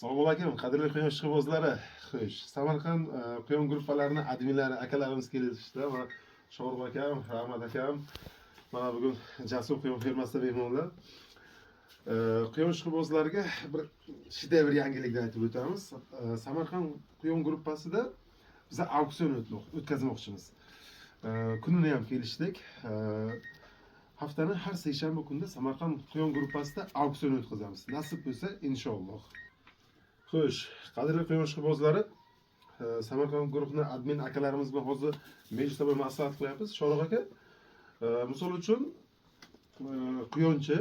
Assalomu alaykum, qadrli quyon ishqibozlari. Xo'sh, Samarqand quyon guruhlarining adminlari, akalarimiz kelishdi. Mana Shoruq akam, Rahmat akam. Mana bugun Jasur quyon fermasida mehmonlar. Quyon ishqibozlariga bir shidda bir yangilikni aytib o'tamiz. Samarqand quyon guruhasida biz auksion o'tkazmoqchimiz. Kunini ham kelishdik. Haftaning har seshanba kunida Samarqand quyon guruhasida auksion o'tkazamiz. Nasib bo'lsa, inshaalloh. Xo'sh, qadrli quyon ishqibozlari, Samarqand guruhining admin akalarimiz bilan hozir mejlisda maslahat qilyapmiz. Shoruq aka, misol uchun quyonchi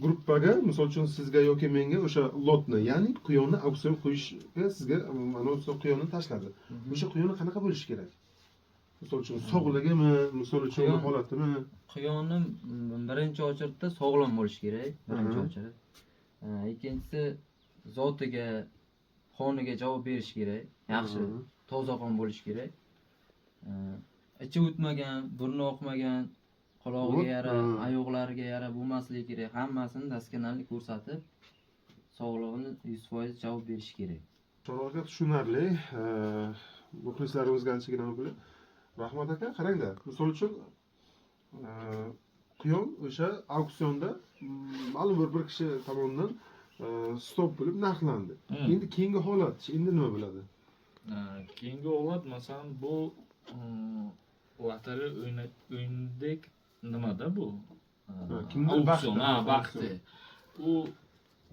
guruhga, misol uchun sizga yoki menga o'sha lotni, ya'ni quyonni auksion qo'yishga sizga mana o'sha quyonni tashladi. O'sha quyonni qanaqa bo'lishi kerak? Misol uchun sog'ligimi, misol uchun holatimi? Quyonni birinchi ochirda sog'lom bo'lishi kerak, birinchi ochirib. Ikkinchisi zotiga, qoniga javob berish kerak. Yaxshi, toza qon bo'lishi kerak. Ichi o'tmagan, burni oqmagan, qulog'iga yara, oyoqlariga yara bo'lmasligi kerak. Hammasini daskanalik ko'rsatib, sog'lig'ini 100% javob berish kerak. Shoruq aka tushunarli. Muxlislarimizga anchagina bo'lib. Rahmat aka, qarangda. Misol uchun quyon o'sha auksionda ma'lum bir kishi tomonidan stop bo'lib narxlandi. Endi keyingi holat, endi nima bo'ladi? Keyingi holat masalan bu lotereya o'yindek nimada bu? Auksion, vaqti. U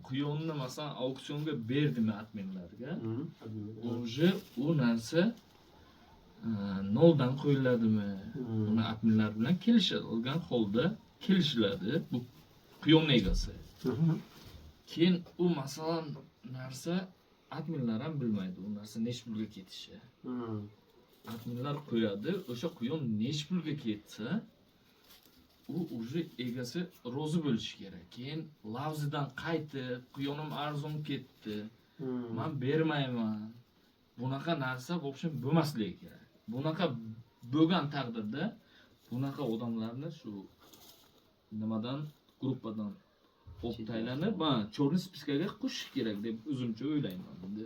quyonni masalan auksionga berdimi adminlarga? O'sha u narsa noldan qo'yiladimi? Buni adminlar bilan kelishilgan holda kelishiladi. Bu quyon egasi. Keyin u masalan narsa adminlar ham bilmaydi, u narsa nech pulga ketishi. Adminlar qo'yadi, o'sha quyon nech pulga ketsa, u уже egasi rozi bo'lishi kerak. Keyin lavzidan qaytib, quyonim arzon ketdi, men bermayman. Bunaqa narsa в общем bo'lmasligi kerak. Bunaqa bo'lgan taqdirda bunaqa odamlarni shu nimadan, guruhdan o'taylanib, chorniy spiskaga qo'shish kerak deb o'zimcha o'ylayman endi.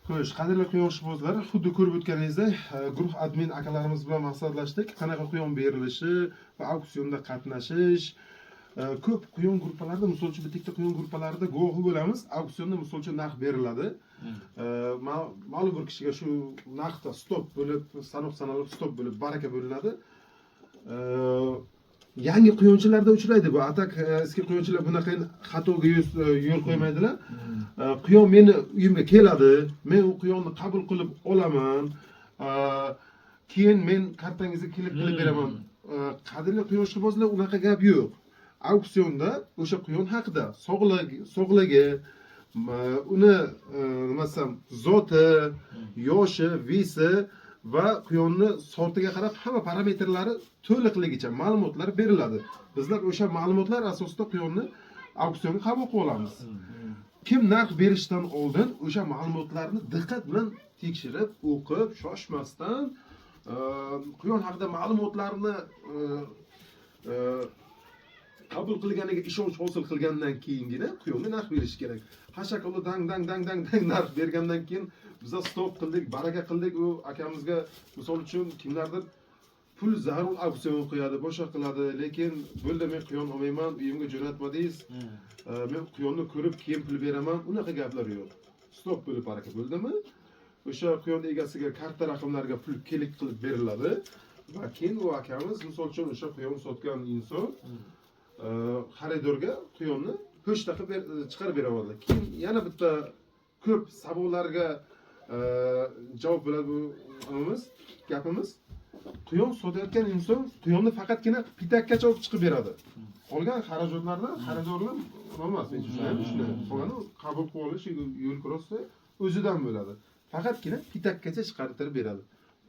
Xo'sh, qadrli quyon ishqibozlari, xuddi ko'rib o'tganingizdek, guruh admin akalarimiz bilan maslahatlashdik, qanaqa quyon berilishi va auksionda qatnashish. Ko'p quyon guruhlarida, misol uchun bitta quyon guruhlarida guvohi bo'lamiz, auksionda misol uchun narx beriladi. Ma'lum bir kishiga shu narxda stop bo'lib, sanoq sanalib stop bo'lib baraka bo'linadi. Yangi quyonchilarda uchraydi bu. Atak eski quyonchilar bunaqa xatoga yo'l qo'ymaydilar. Quyon meni uyimga keladi, men u quyonni qabul qilib olaman. Keyin men kartangizga qilib beraman. Qadrli quyon ishqibozlar, unaqa gap yo'q. Auksionda o'sha quyon haqida sog'ligi, uni masalan zoti, yoshi, vesi va quyonni sortiga qarab hamma parametrlari to'liqligicha ma'lumotlar beriladi. Bizlar o'sha ma'lumotlar asosida quyonni auksionga qabul qilib olamiz. Kim narx berishdan oldin o'sha ma'lumotlarni diqqat bilan tekshirib, o'qib, shoshmasdan quyon haqida ma'lumotlarni qabul qilganiga ishonch hosil qilgandan keyingina quyonga narx berish kerak. Hashakoli dang narx bergandan keyin biz stop qildik, baraka qildik. U akamizga misol uchun kimlardir pul zarur auksion qo'yadi, boshqa qiladi, lekin bo'ldi men quyon olmayman, uyimga jo'natmadingiz. Men quyonni ko'rib keyin pul beraman. Unaqa gaplar yo'q. Stop bo'lib baraka bo'ldimi? O'sha quyon egasiga karta raqamlariga pul kelik qilib beriladi va keyin u akamiz misol uchun o'sha quyon sotgan inson xaridorga quyonni pochta qilib chiqarib bera oladi. Keyin yana bitta ko'p savollarga javob bo'ladi bu gapimiz. Quyon sotayotgan inson quyonni faqatgina pitakkacha olib chiqib beradi. Qolgan xarajatlarni xaridorlar emas, men tushunaymi. Qolgani qabul qilib olish yo'l krossda o'zidan bo'ladi. Faqatgina pitakkacha chiqartirib beradi.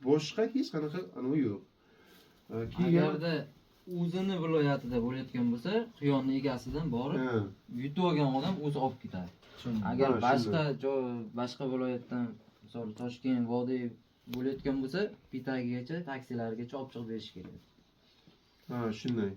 Boshqa hech qanaqa anavi yo'q. Agarda o'zini viloyatida bo'layotgan bo'lsa, quyonni egasidan borib yutib olgan odam o'zi olib ketadi. Agar boshqa viloyatdan, misol Toshkent, Vodiy bo'layotgan bo'lsa, pitagigacha, taksilargacha olib chiqib berish kerak. Shunday.